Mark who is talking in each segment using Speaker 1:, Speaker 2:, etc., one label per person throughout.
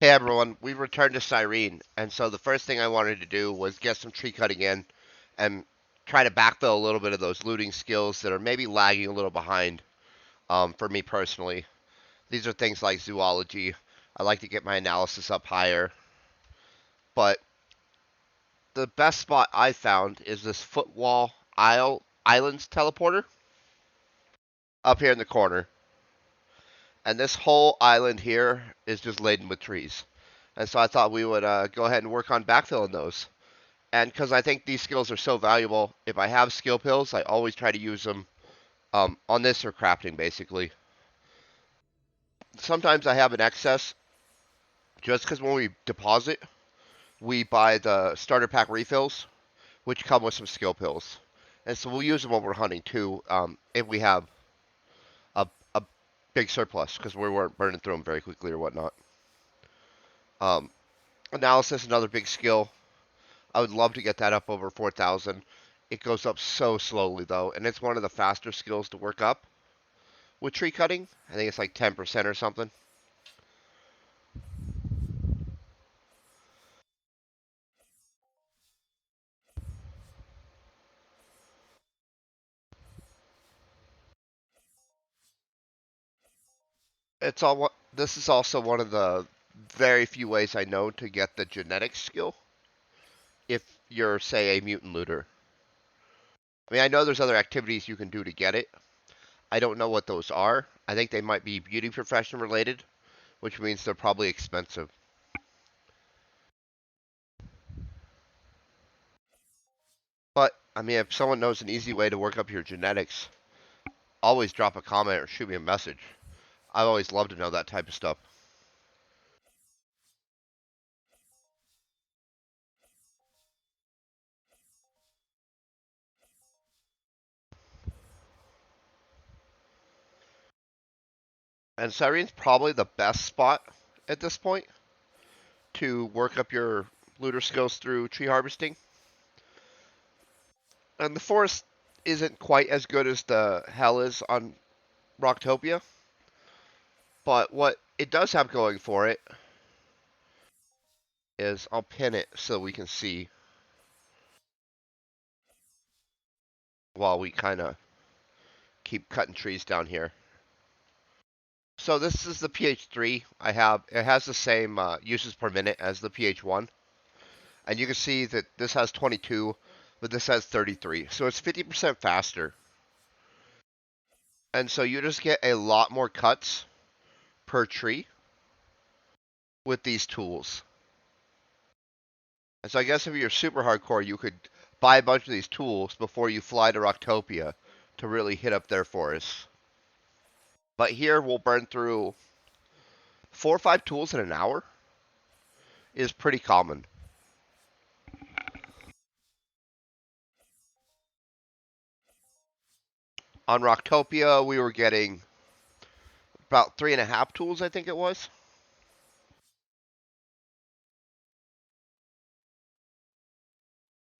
Speaker 1: Hey everyone, we returned to Cyrene, and so the first thing I wanted to do was get some tree cutting in and try to backfill a little bit of those looting skills that are maybe lagging a little behind for me personally. These are things like zoology. I like to get my analysis up higher, but the best spot I found is this footwall islands teleporter up here in the corner. And this whole island here is just laden with trees. And so I thought we would go ahead and work on backfilling those. And because I think these skills are so valuable, if I have skill pills, I always try to use them on this or crafting, basically. Sometimes I have an excess, just because when we deposit, we buy the starter pack refills, which come with some skill pills. And so we'll use them when we're hunting too, if we have a big surplus, because we weren't burning through them very quickly or whatnot. Um, Analysis, another big skill. I would love to get that up over 4,000. It goes up so slowly though, and it's one of the faster skills to work up with tree cutting. I think it's like 10% or something. It's all. This is also one of the very few ways I know to get the genetics skill. If you're, say, a mutant looter, I mean, I know there's other activities you can do to get it. I don't know what those are. I think they might be beauty profession related, which means they're probably expensive. But I mean, if someone knows an easy way to work up your genetics, always drop a comment or shoot me a message. I always love to know that type of stuff. And Cyrene's probably the best spot at this point to work up your looter skills through tree harvesting. And the forest isn't quite as good as the hell is on Rocktopia, but what it does have going for it is I'll pin it so we can see while we kind of keep cutting trees down here. So this is the pH3 I have. It has the same uses per minute as the pH1, and you can see that this has 22, but this has 33. So it's 50% faster, and so you just get a lot more cuts per tree with these tools. And so I guess if you're super hardcore, you could buy a bunch of these tools before you fly to Rocktopia to really hit up their forests. But here we'll burn through 4 or 5 tools in an hour is pretty common. On Rocktopia, we were getting about 3.5 tools, I think it was.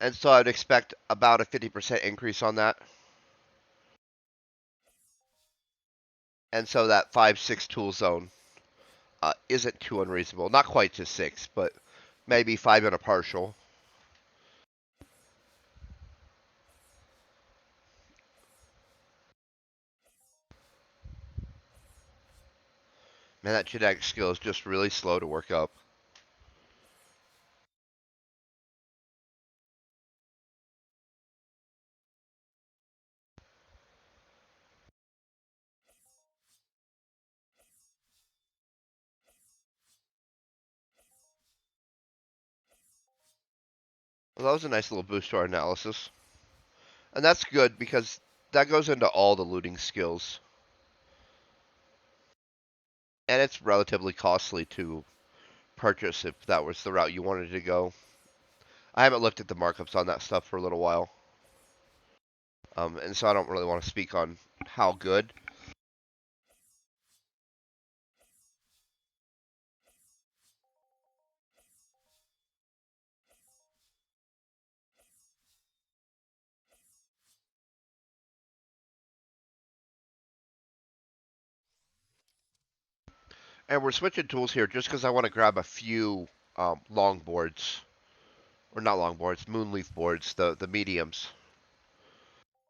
Speaker 1: And so I'd expect about a 50% increase on that. And so that 5, 6 tool zone isn't too unreasonable. Not quite to 6, but maybe 5 and a partial. Man, that genetic skill is just really slow to work up. Well, that was a nice little boost to our analysis. And that's good because that goes into all the looting skills. And it's relatively costly to purchase if that was the route you wanted to go. I haven't looked at the markups on that stuff for a little while. And so I don't really want to speak on how good. And we're switching tools here just because I want to grab a few long boards, or not long boards, moonleaf boards, the mediums,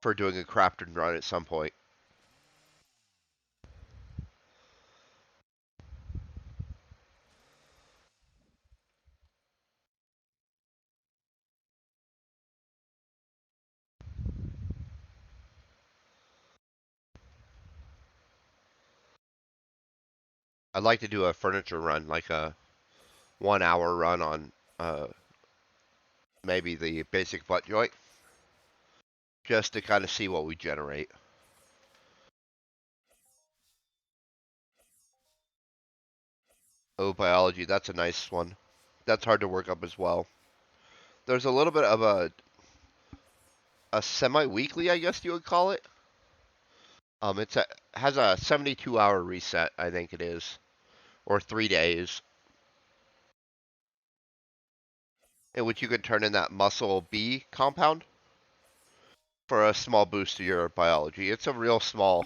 Speaker 1: for doing a crafting run at some point. I'd like to do a furniture run, like a 1 hour run on uh, maybe the basic butt joint, just to kind of see what we generate. Oh, biology, that's a nice one. That's hard to work up as well. There's a little bit of a semi-weekly, I guess you would call it. It's a has a 72-hour reset, I think it is, or 3 days, in which you can turn in that muscle B compound for a small boost to your biology. It's a real small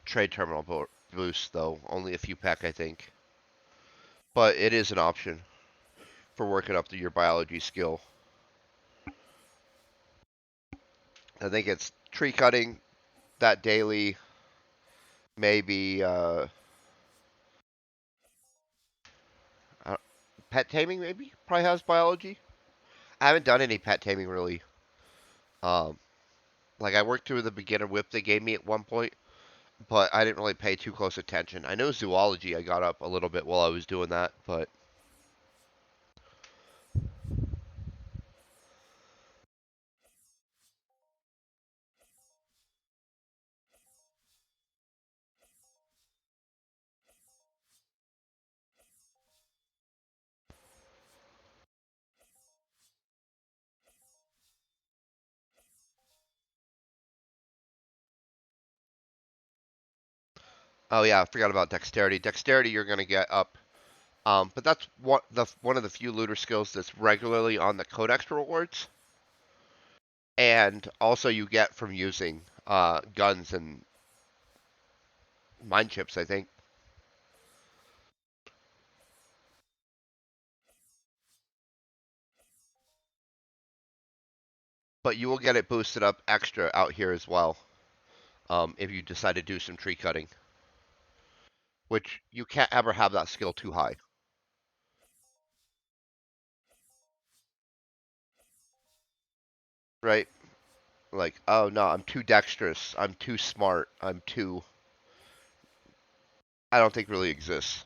Speaker 1: trade terminal boost, though, only a few pack, I think, but it is an option for working up to your biology skill. I think it's tree cutting that daily, maybe uh, pet taming, maybe probably has biology. I haven't done any pet taming really. Um, like I worked through the beginner whip they gave me at one point, but I didn't really pay too close attention. I know zoology I got up a little bit while I was doing that, but oh yeah, I forgot about dexterity. Dexterity you're gonna get up, but that's one of the few looter skills that's regularly on the codex rewards, and also you get from using guns and mind chips, I think. But you will get it boosted up extra out here as well, if you decide to do some tree cutting, which you can't ever have that skill too high, right? Like, oh no, I'm too dexterous, I'm too smart, I'm too. I don't think really exists.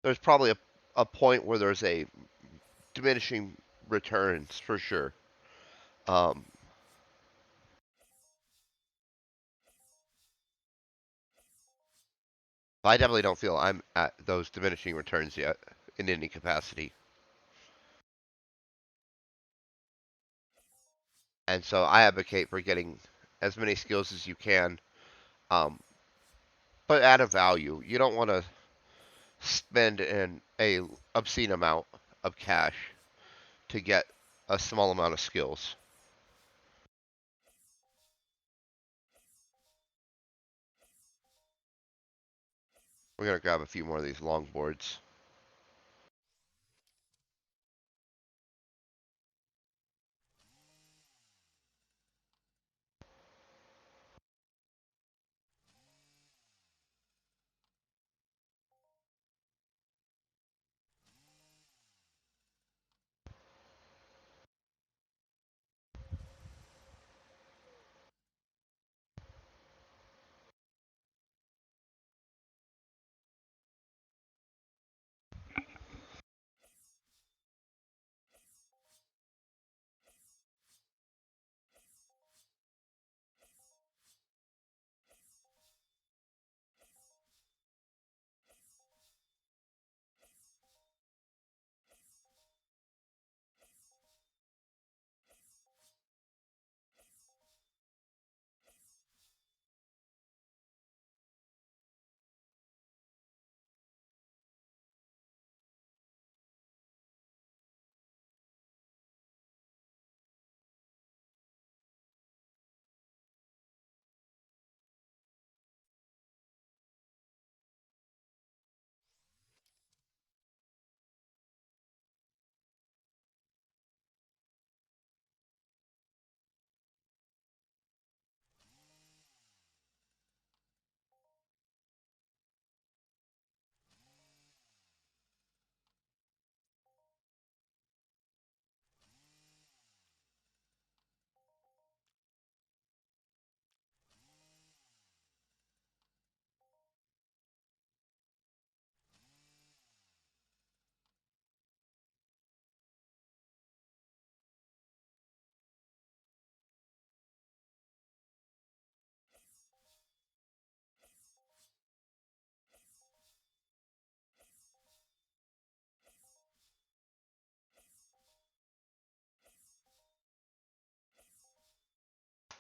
Speaker 1: There's probably a point where there's a diminishing returns for sure. Um, I definitely don't feel I'm at those diminishing returns yet in any capacity, and so I advocate for getting as many skills as you can, um, but at a value. You don't want to spend an a obscene amount of cash to get a small amount of skills. We're gonna grab a few more of these long boards.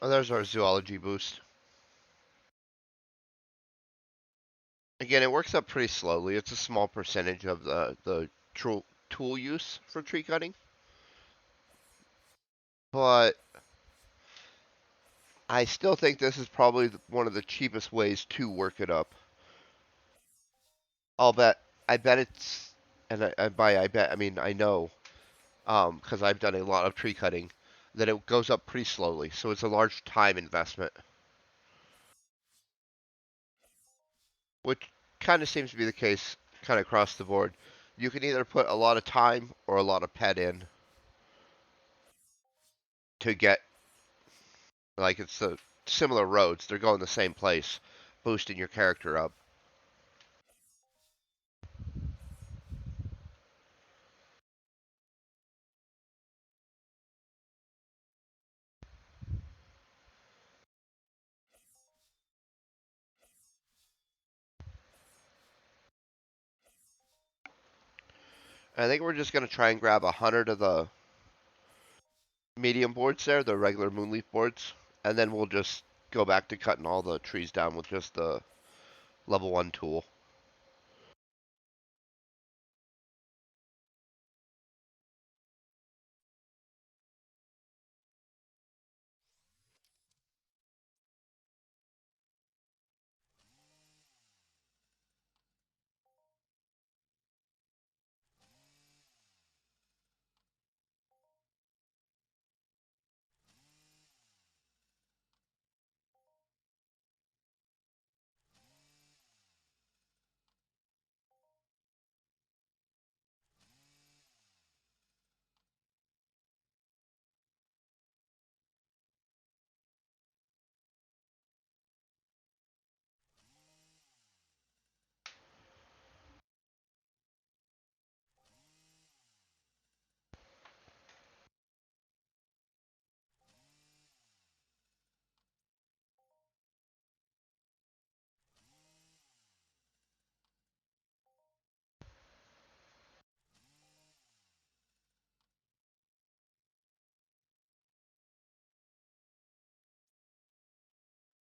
Speaker 1: Oh, there's our zoology boost. Again, it works up pretty slowly. It's a small percentage of the tool use for tree cutting, but I still think this is probably one of the cheapest ways to work it up. I'll bet. I bet it's, and by I bet I mean I know, because I've done a lot of tree cutting, that it goes up pretty slowly. So it's a large time investment, which kind of seems to be the case kind of across the board. You can either put a lot of time or a lot of pet in to get, like, it's the similar roads. They're going the same place, boosting your character up. I think we're just gonna try and grab 100 of the medium boards there, the regular moonleaf boards, and then we'll just go back to cutting all the trees down with just the level 1 tool.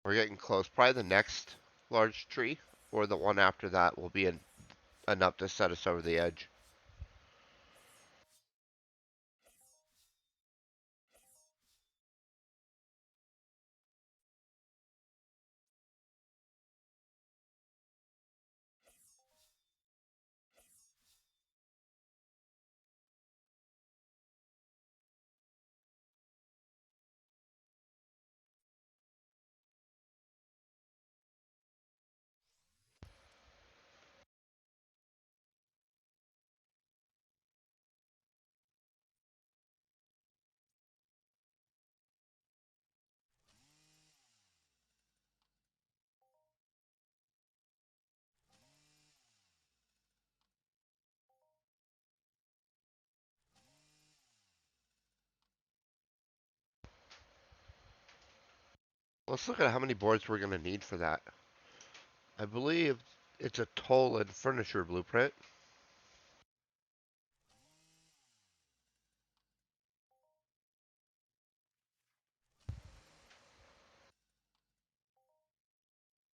Speaker 1: We're getting close. Probably the next large tree or the one after that will be enough to set us over the edge. Let's look at how many boards we're going to need for that. I believe it's a toll and furniture blueprint.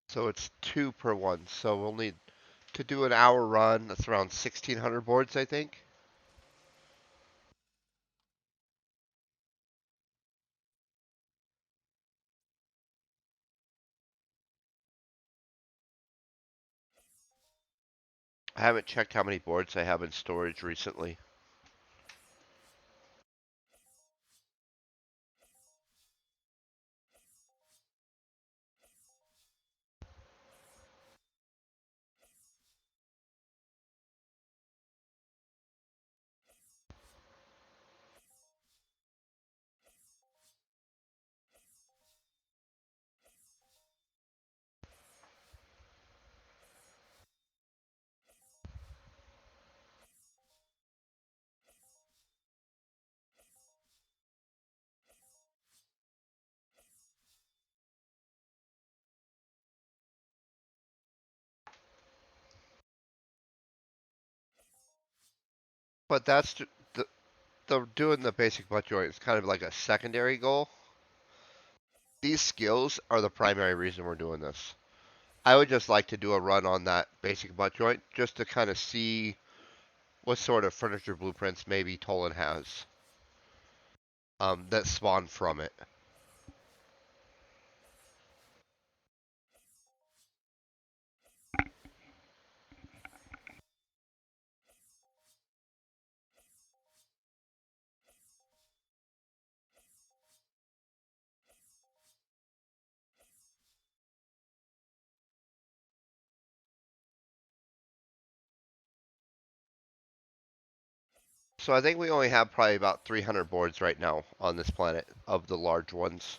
Speaker 1: So it's two per one. So we'll need to do an hour run. That's around 1,600 boards, I think. I haven't checked how many boards I have in storage recently. But that's the doing the basic butt joint is kind of like a secondary goal. these skills are the primary reason we're doing this. I would just like to do a run on that basic butt joint just to kind of see what sort of furniture blueprints maybe Tolan has that spawn from it. So I think we only have probably about 300 boards right now on this planet of the large ones.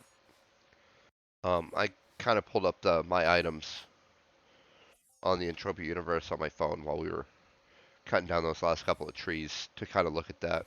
Speaker 1: I kind of pulled up my items on the Entropia Universe on my phone while we were cutting down those last couple of trees to kind of look at that.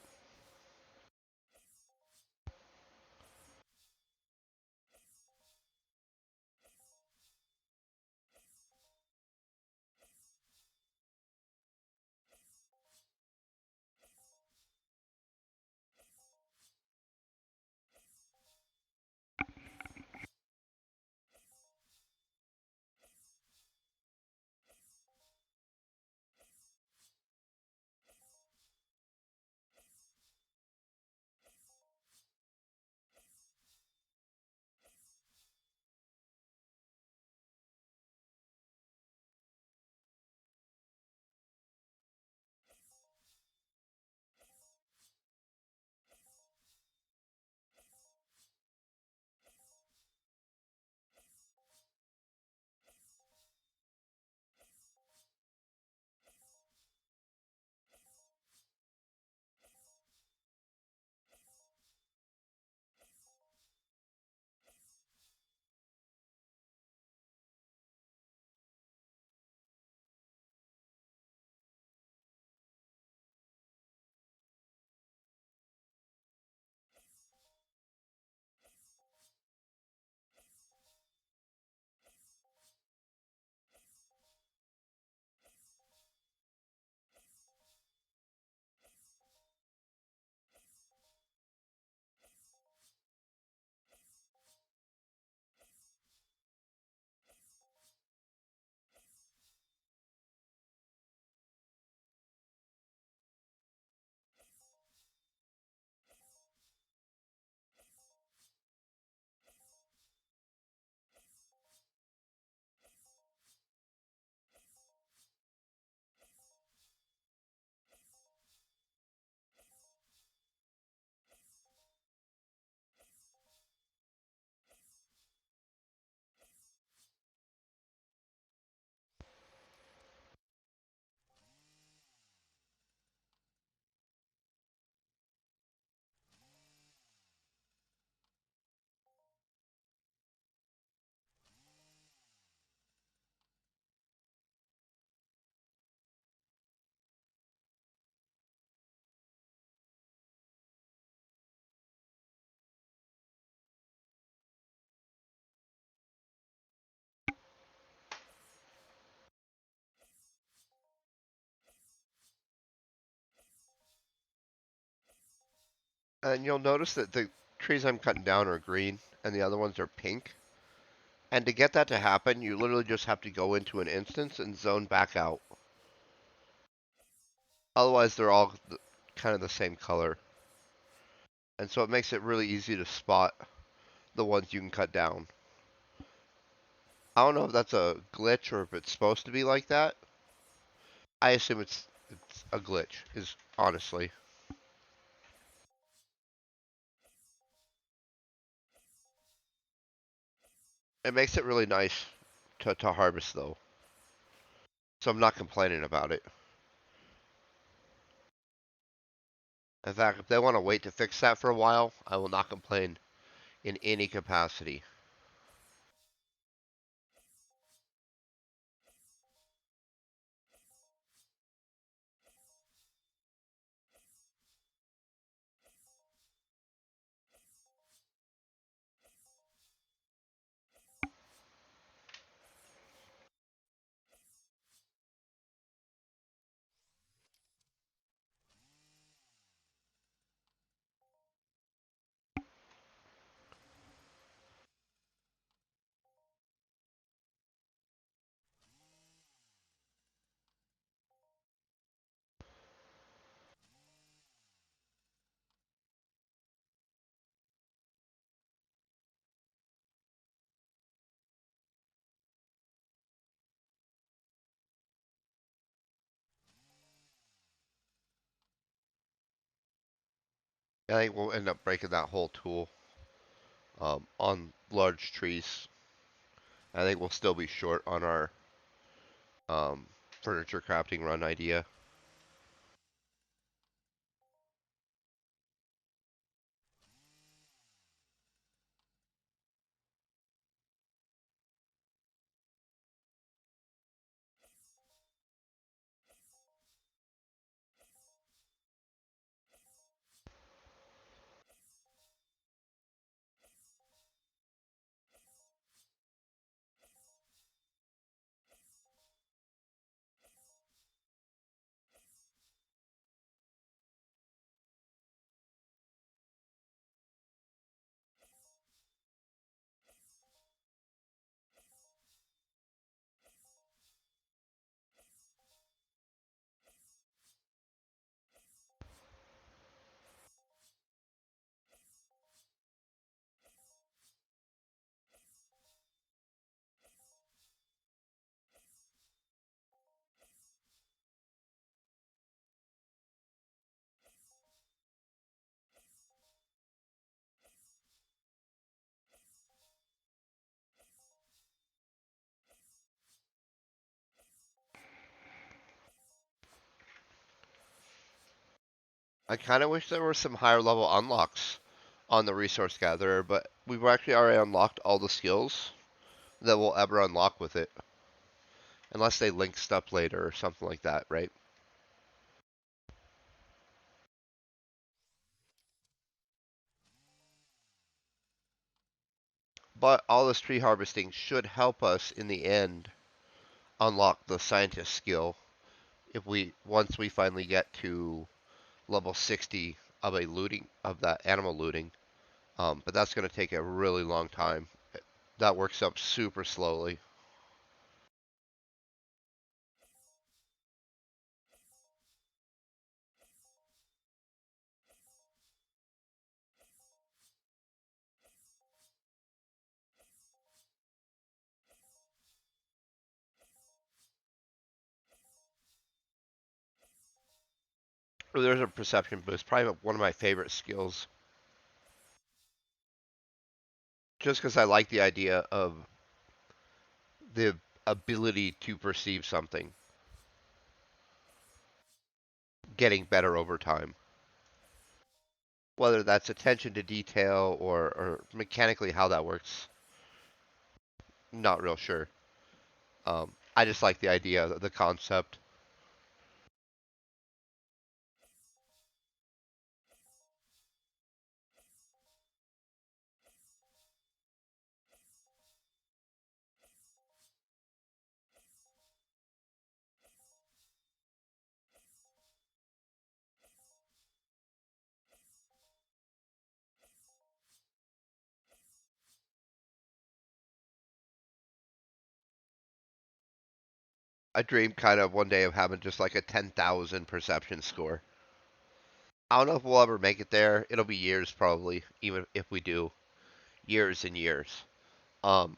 Speaker 1: And you'll notice that the trees I'm cutting down are green and the other ones are pink. And to get that to happen, you literally just have to go into an instance and zone back out. Otherwise, they're all kind of the same color. And so it makes it really easy to spot the ones you can cut down. I don't know if that's a glitch or if it's supposed to be like that. I assume it's a glitch, is honestly. It makes it really nice to harvest though. So I'm not complaining about it. In fact, if they want to wait to fix that for a while, I will not complain in any capacity. I think we'll end up breaking that whole tool on large trees. I think we'll still be short on our um, furniture crafting run idea. I kind of wish there were some higher level unlocks on the resource gatherer, but we've actually already unlocked all the skills that we'll ever unlock with it, unless they link stuff later or something like that, right? But all this tree harvesting should help us in the end unlock the scientist skill if we once we finally get to level 60 of a looting of that animal looting. But that's going to take a really long time. That works up super slowly. There's a perception boost, probably one of my favorite skills, just because I like the idea of the ability to perceive something getting better over time. Whether that's attention to detail or mechanically how that works, not real sure. I just like the idea, the concept. I dream kind of one day of having just like a 10,000 perception score. I don't know if we'll ever make it there. It'll be years probably, even if we do. Years and years. Um,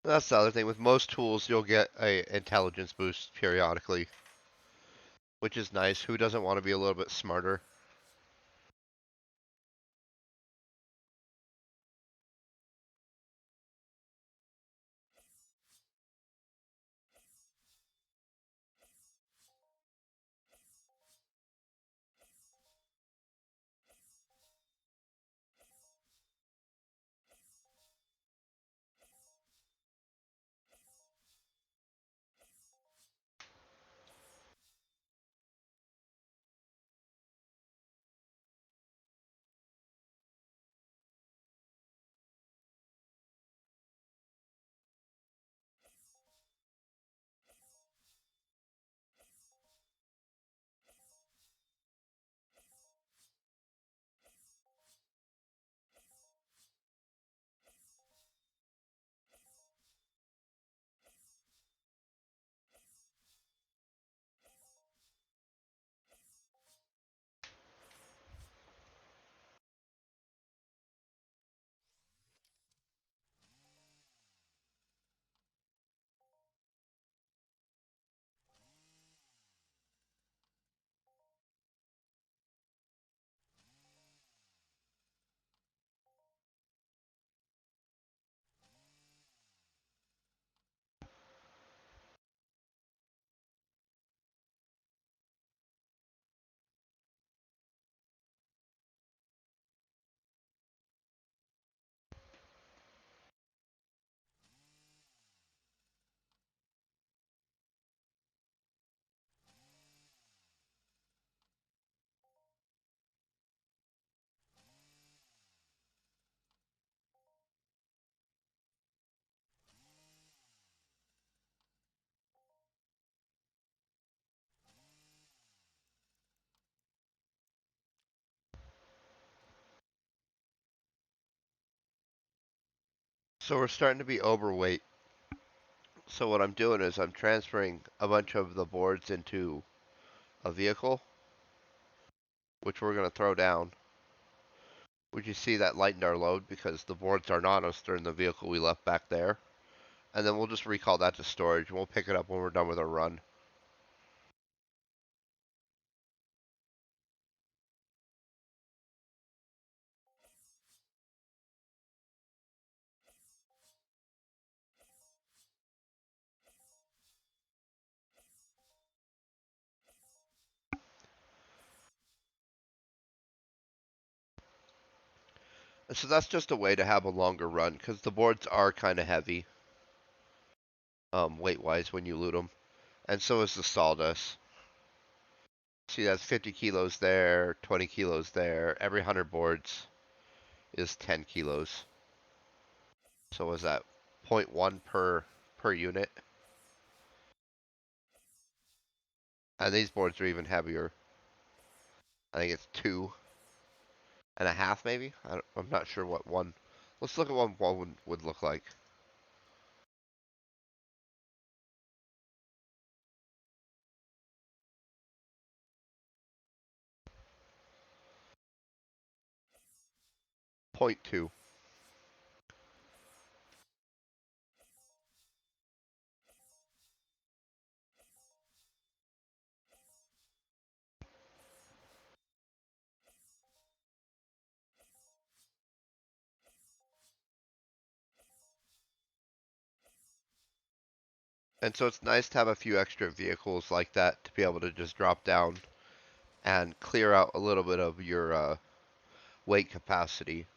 Speaker 1: That's the other thing. With most tools, you'll get a intelligence boost periodically, which is nice. Who doesn't want to be a little bit smarter? So we're starting to be overweight. So what I'm doing is I'm transferring a bunch of the boards into a vehicle, which we're going to throw down. Would you see that lightened our load because the boards are not us? They're in the vehicle we left back there. And then we'll just recall that to storage and we'll pick it up when we're done with our run. And so that's just a way to have a longer run because the boards are kind of heavy, weight-wise when you loot them. And so is the sawdust. See, that's 50 kilos there, 20 kilos there. Every 100 boards is 10 kilos. So was that zero point 0.1 per unit? And these boards are even heavier. I think it's 2.5 maybe. I'm not sure what one. Let's look at what one would look like. 0.2. And so it's nice to have a few extra vehicles like that to be able to just drop down and clear out a little bit of your weight capacity.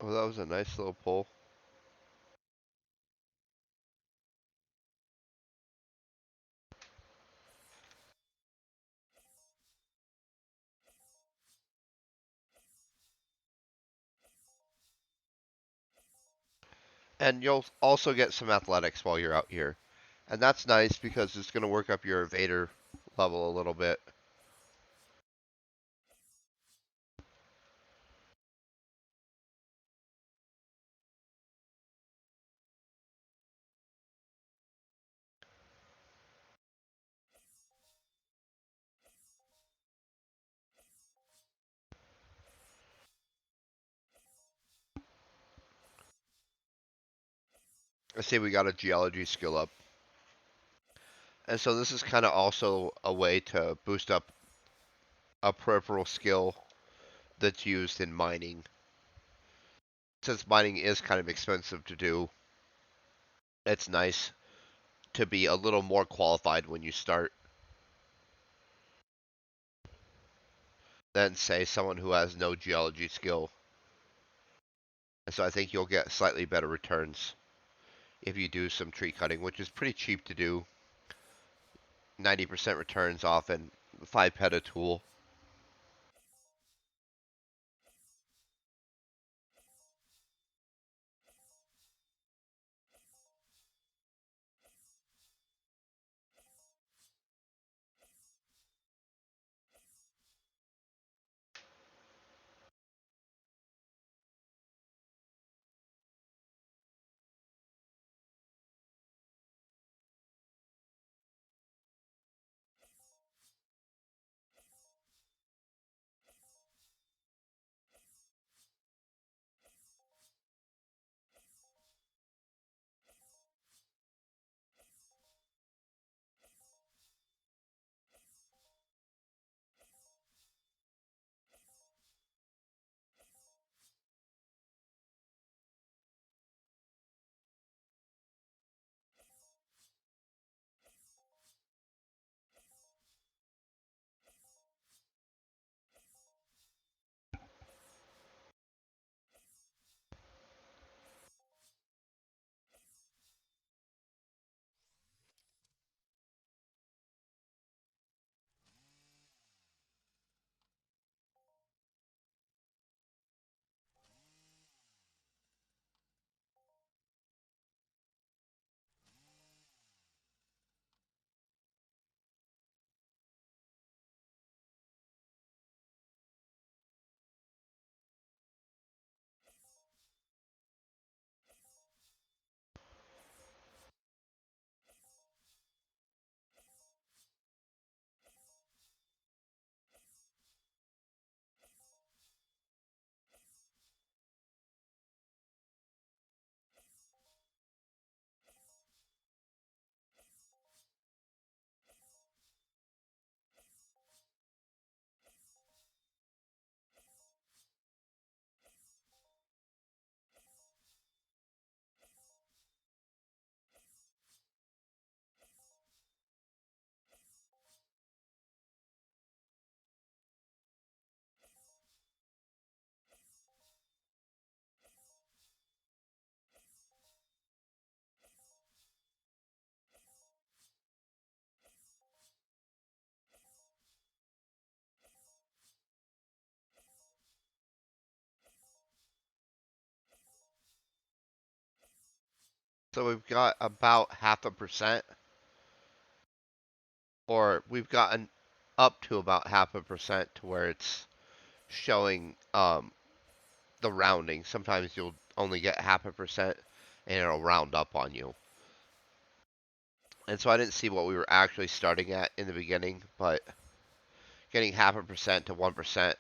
Speaker 1: Oh, that was a nice little pull. And you'll also get some athletics while you're out here. And that's nice because it's going to work up your evader level a little bit. I say we got a geology skill up. And so this is kind of also a way to boost up a peripheral skill that's used in mining. Since mining is kind of expensive to do, it's nice to be a little more qualified when you start than, say, someone who has no geology skill. And so I think you'll get slightly better returns if you do some tree cutting, which is pretty cheap to do. 90% returns off an 5 peta tool. So we've got about 0.5%, or we've gotten up to about 0.5% to where it's showing the rounding. Sometimes you'll only get 0.5% and it'll round up on you. And so I didn't see what we were actually starting at in the beginning, but getting 0.5% to 1%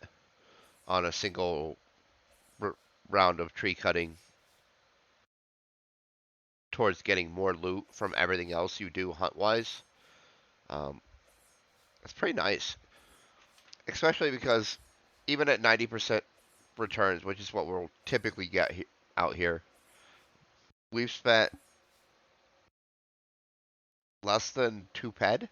Speaker 1: on a single r- round of tree cutting towards getting more loot from everything else you do hunt wise, um, it's pretty nice. Especially because even at 90% returns, which is what we'll typically get out here, we've spent less than 2 ped.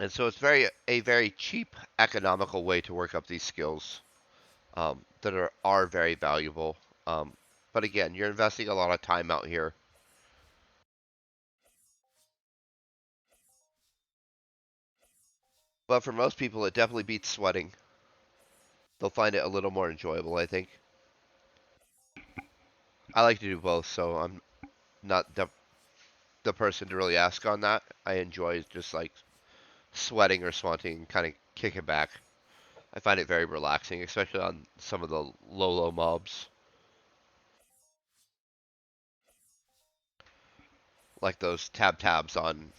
Speaker 1: And so it's a very cheap, economical way to work up these skills that are very valuable. Um, but again, you're investing a lot of time out here. But for most people, it definitely beats sweating. They'll find it a little more enjoyable, I think. I like to do both, so I'm not the person to really ask on that. I enjoy just like sweating or swanting and kind of kicking back. I find it very relaxing, especially on some of the low mobs, like those tabs on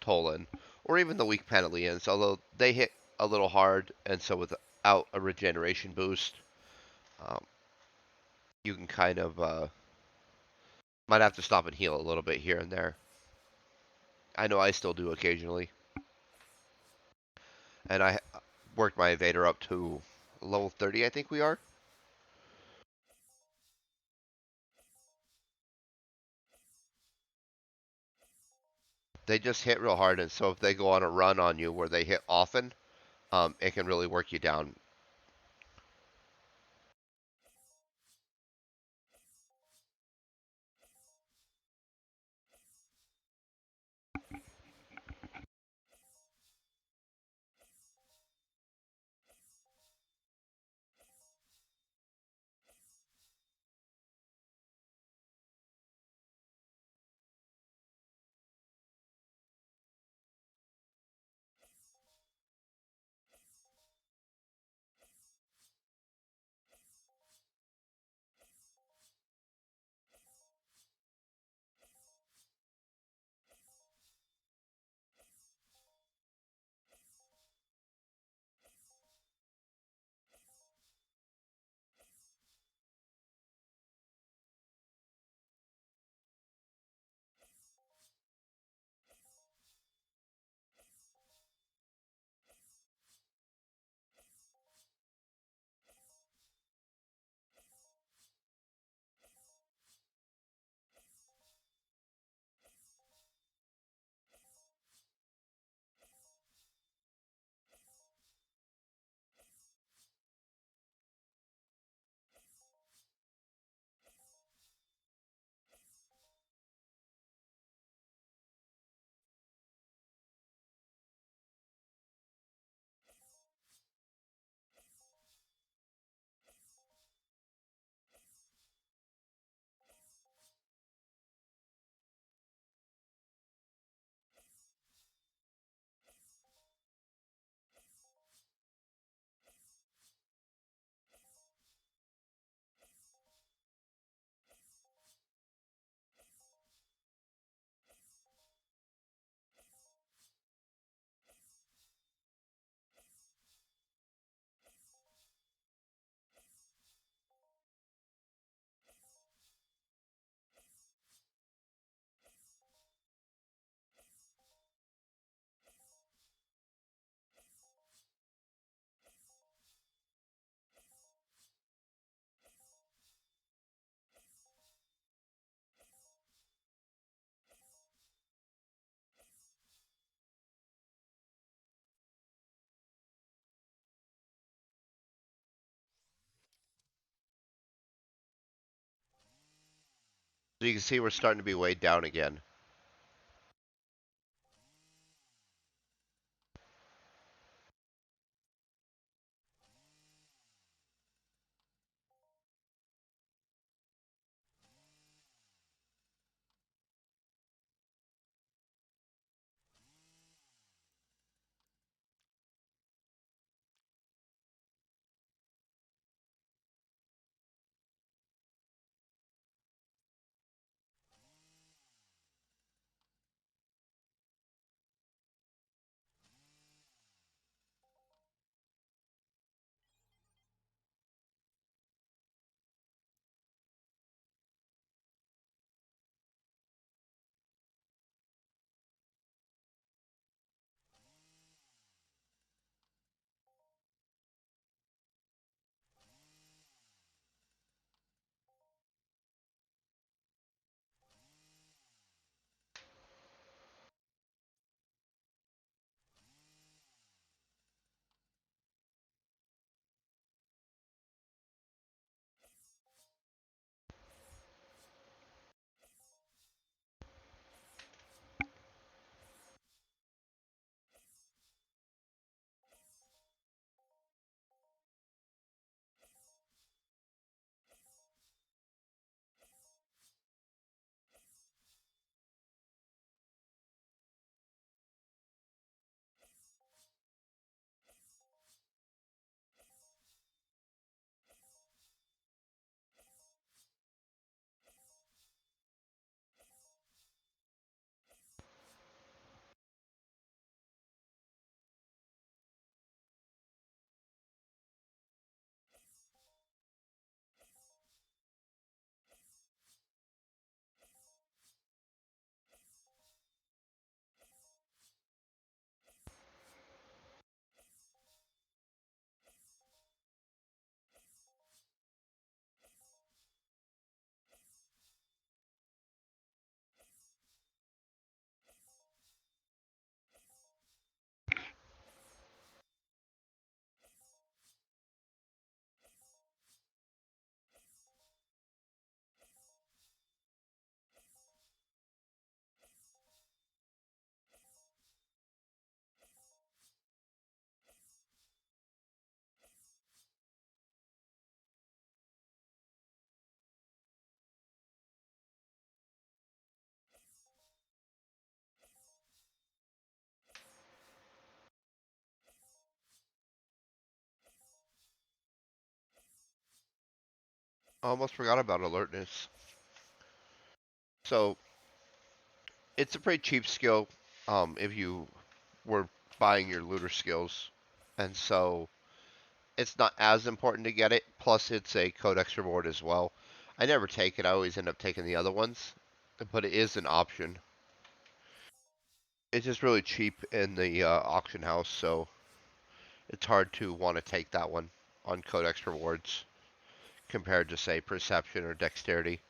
Speaker 1: Tolan, or even the weak Peneleans, although they hit a little hard, and so without a regeneration boost, um, you can kind of might have to stop and heal a little bit here and there. I know I still do occasionally, and I worked my evader up to level 30, I think we are. They just hit real hard, and so if they go on a run on you where they hit often, it can really work you down. So you can see we're starting to be weighed down again. I almost forgot about alertness. So it's a pretty cheap skill if you were buying your looter skills, and so it's not as important to get it. Plus, it's a codex reward as well. I never take it. I always end up taking the other ones, but it is an option. It's just really cheap in the auction house, so it's hard to want to take that one on codex rewards compared to say perception or dexterity.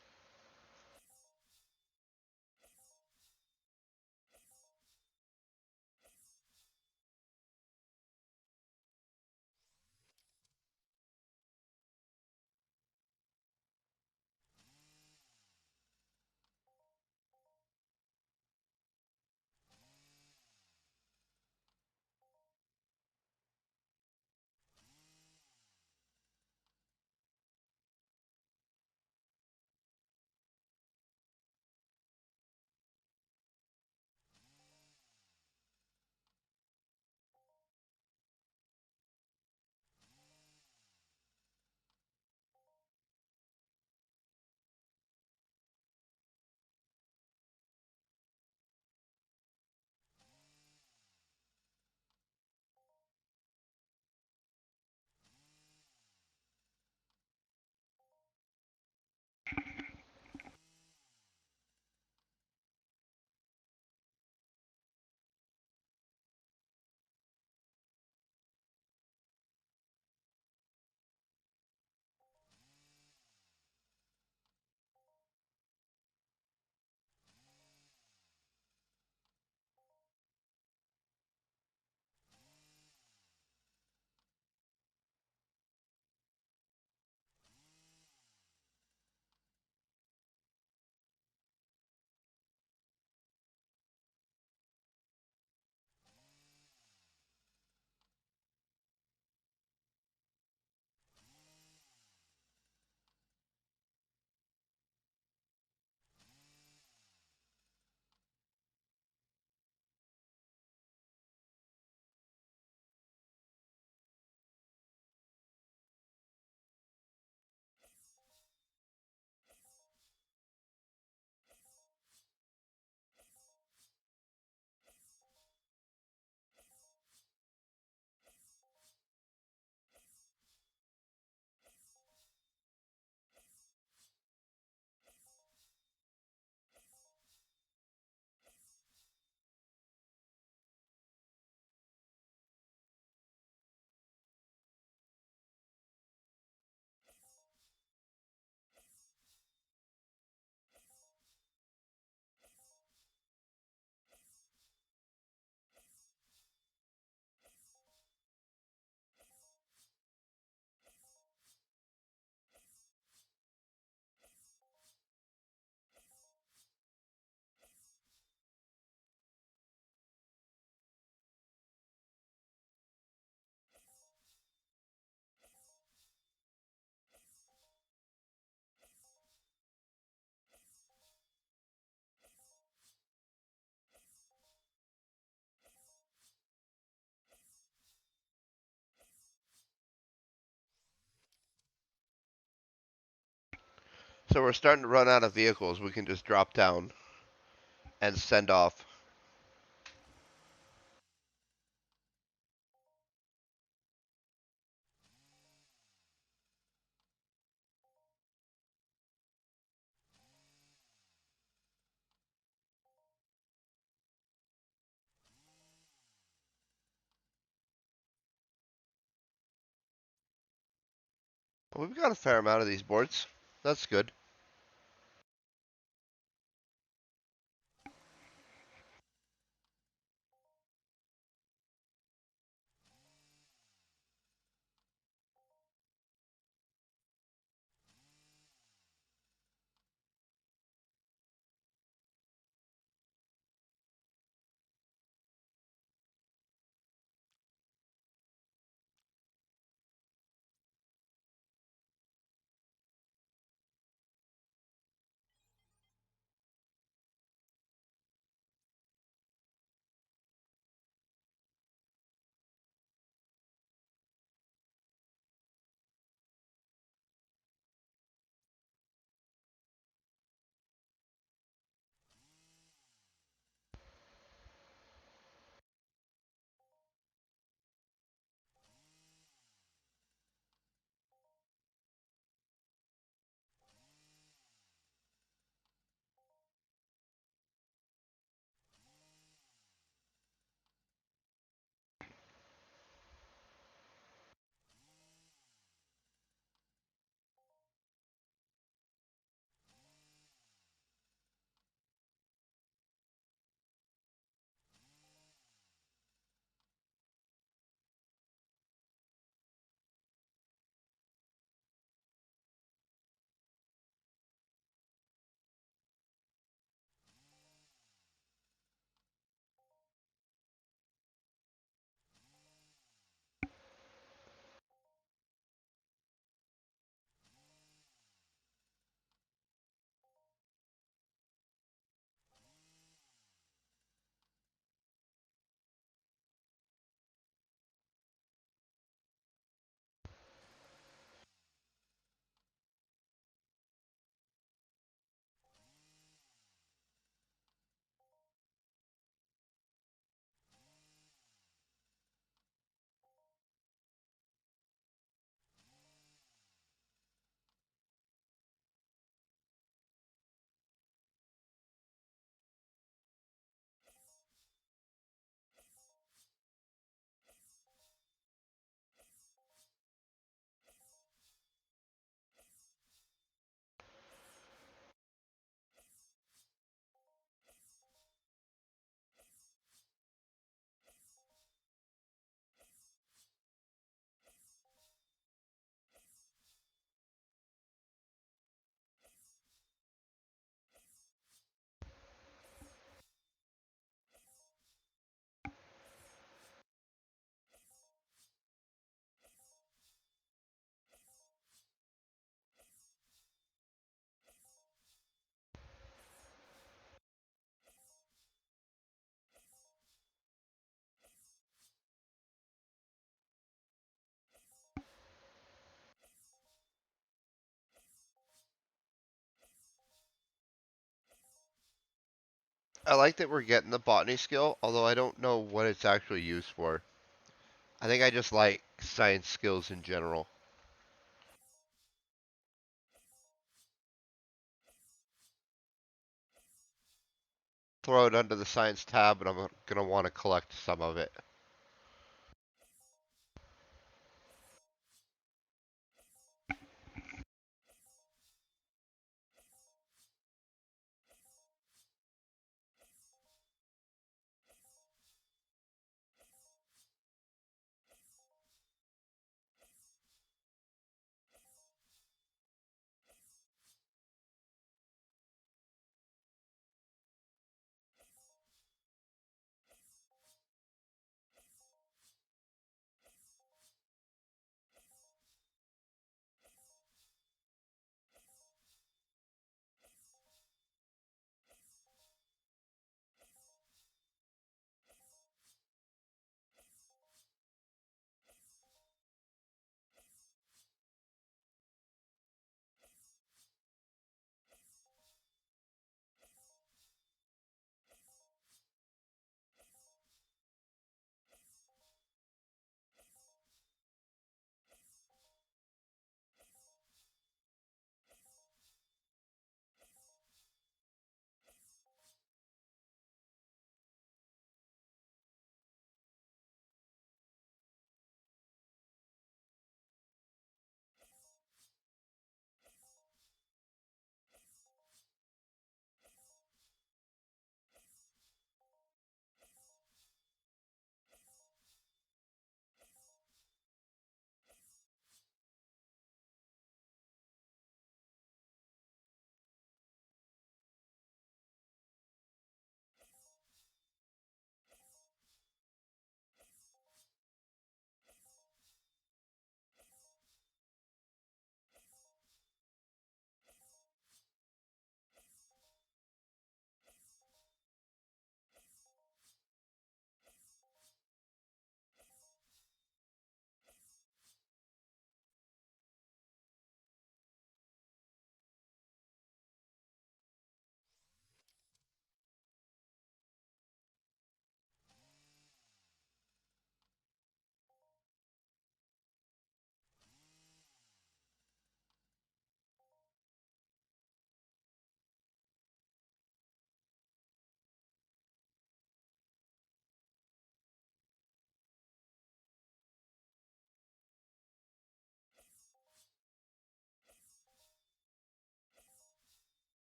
Speaker 1: So we're starting to run out of vehicles. We can just drop down and send off. Well, we've got a fair amount of these boards. That's good. I like that we're getting the botany skill, although I don't know what it's actually used for. I think I just like science skills in general. Throw it under the science tab, and I'm gonna want to collect some of it.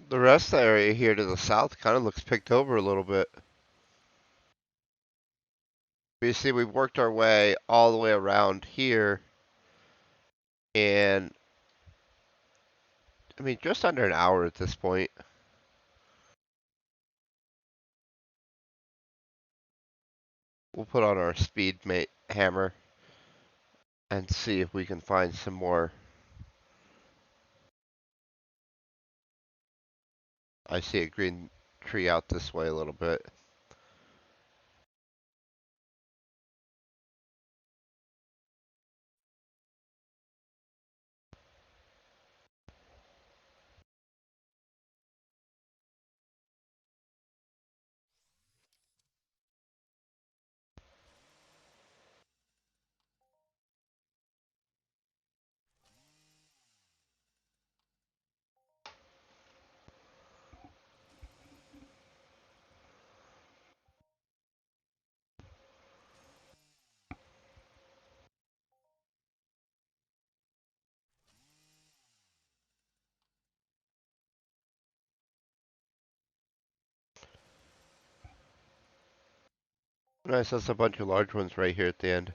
Speaker 1: The rest of the area here to the south kind of looks picked over a little bit. You see, we've worked our way all the way around here, and I mean, just under an hour at this point. We'll put on our speed mate hammer and see if we can find some more. I see a green tree out this way a little bit. Nice, that's a bunch of large ones right here at the end.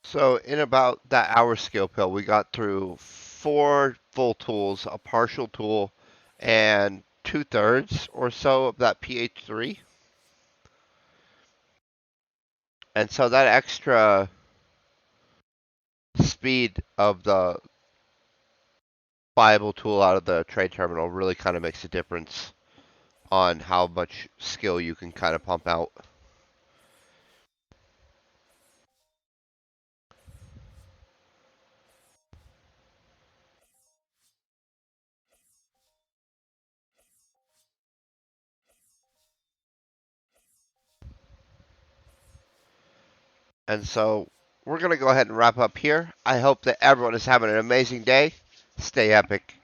Speaker 1: So in about that hour skill pill, we got through 4 full tools, a partial tool, and 2/3 or so of that pH 3. And so that extra speed of the viable tool out of the trade terminal really kind of makes a difference on how much skill you can kind of pump out. And so we're going to go ahead and wrap up here. I hope that everyone is having an amazing day. Stay epic.